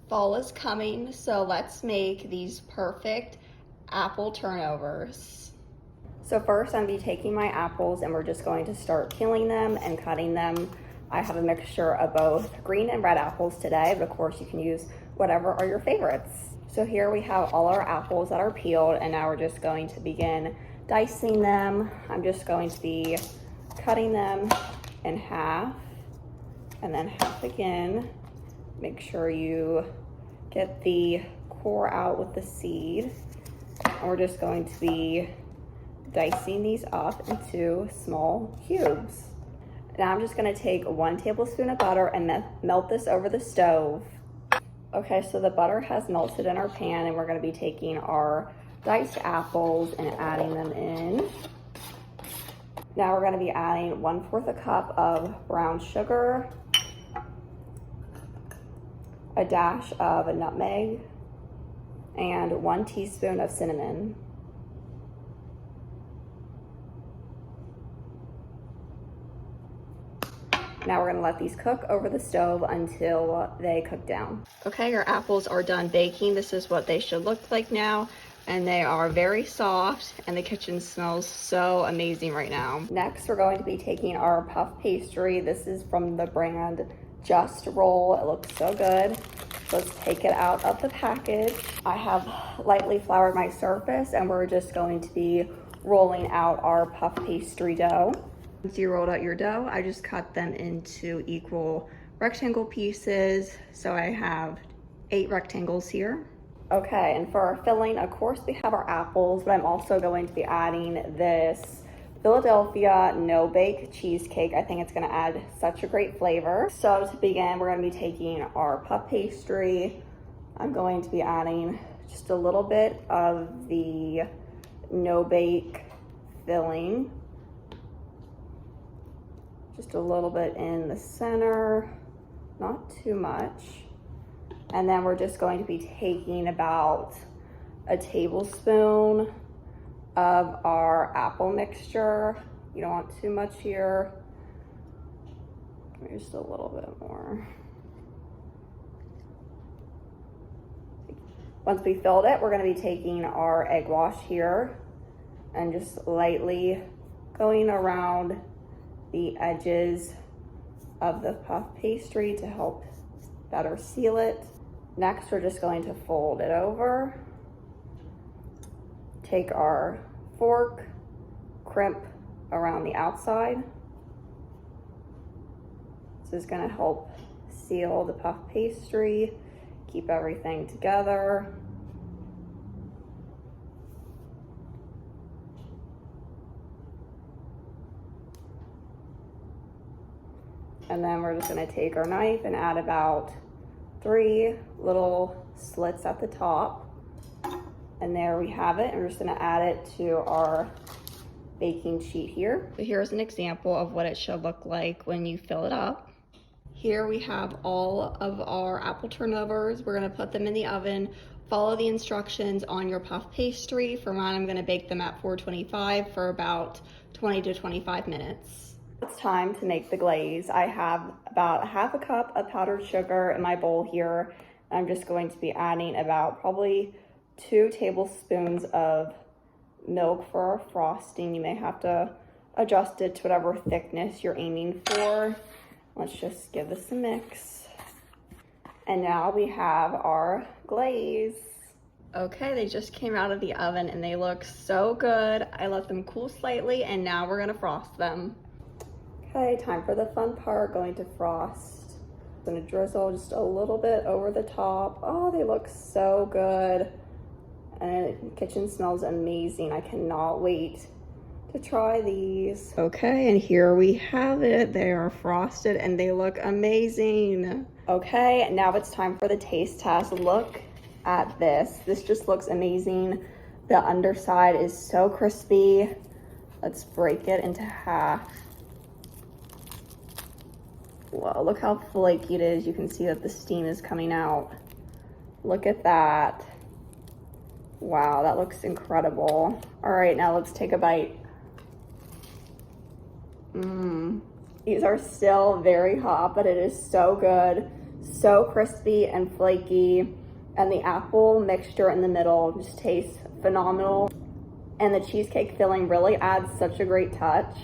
Fall is coming, so let's make these perfect apple turnovers. So first I'm gonna be taking my apples and we're just going to start peeling them and cutting them. I have a mixture of both green and red apples today, but of course you can use whatever are your favorites. So here we have all our apples that are peeled, and now we're just going to begin dicing them. I'm just going to be cutting them in half and then half again. Make sure you get the core out with the seed. And we're just going to be dicing these up into small cubes. Now I'm just gonna take 1 tablespoon of butter and melt this over the stove. Okay, so the butter has melted in our pan, and we're gonna be taking our diced apples and adding them in. Now we're gonna be adding 1/4 a cup of brown sugar, a dash of nutmeg, and 1 teaspoon of cinnamon. Now we're gonna let these cook over the stove until they cook down. Okay, our apples are done baking. This is what they should look like now, and they are very soft, and the kitchen smells so amazing right now. Next, we're going to be taking our puff pastry. This is from the brand Just Roll. It looks so good. Let's take it out of the package. I have lightly floured my surface, and we're just going to be rolling out our puff pastry dough. Once you rolled out your dough, I just cut them into equal rectangle pieces. So I have 8 rectangles here. Okay, and for our filling, of course we have our apples, but I'm also going to be adding this Philadelphia no-bake cheesecake. I think it's gonna add such a great flavor. So to begin, we're gonna be taking our puff pastry. I'm going to be adding just a little bit of the no-bake filling. Just a little bit in the center, not too much. And then we're just going to be taking about a tablespoon of our apple mixture. You don't want too much here. Just a little bit more. Once we filled it, we're gonna be taking our egg wash here and just lightly going around the edges of the puff pastry to help better seal it. Next, we're just going to fold it over. Take our fork, crimp around the outside. This is gonna help seal the puff pastry, keep everything together. And then we're just gonna take our knife and add about 3 little slits at the top. And there we have it. And we're just gonna add it to our baking sheet here. So here's an example of what it should look like when you fill it up. Here we have all of our apple turnovers. We're gonna put them in the oven. Follow the instructions on your puff pastry. For mine, I'm gonna bake them at 425 for about 20 to 25 minutes. It's time to make the glaze. I have about 1/2 cup of powdered sugar in my bowl here. I'm just going to be adding about probably 2 tablespoons of milk for our frosting. You may have to adjust it to whatever thickness you're aiming for. Let's just give this a mix. And now we have our glaze. Okay, they just came out of the oven and they look so good. I let them cool slightly, and now we're gonna frost them. Okay, time for the fun part, going to frost. I'm gonna drizzle just a little bit over the top. Oh, they look so good. And the kitchen smells amazing. I cannot wait to try these. Okay, and here we have it. They are frosted and they look amazing. Okay, now it's time for the taste test. Look at this. This just looks amazing. The underside is so crispy. Let's break it into half. Whoa, look how flaky it is. You can see that the steam is coming out. Look at that. Wow, that looks incredible. All right, now let's take a bite. These are still very hot, but it is so good. So crispy and flaky, and the apple mixture in the middle just tastes phenomenal. And the cheesecake filling really adds such a great touch.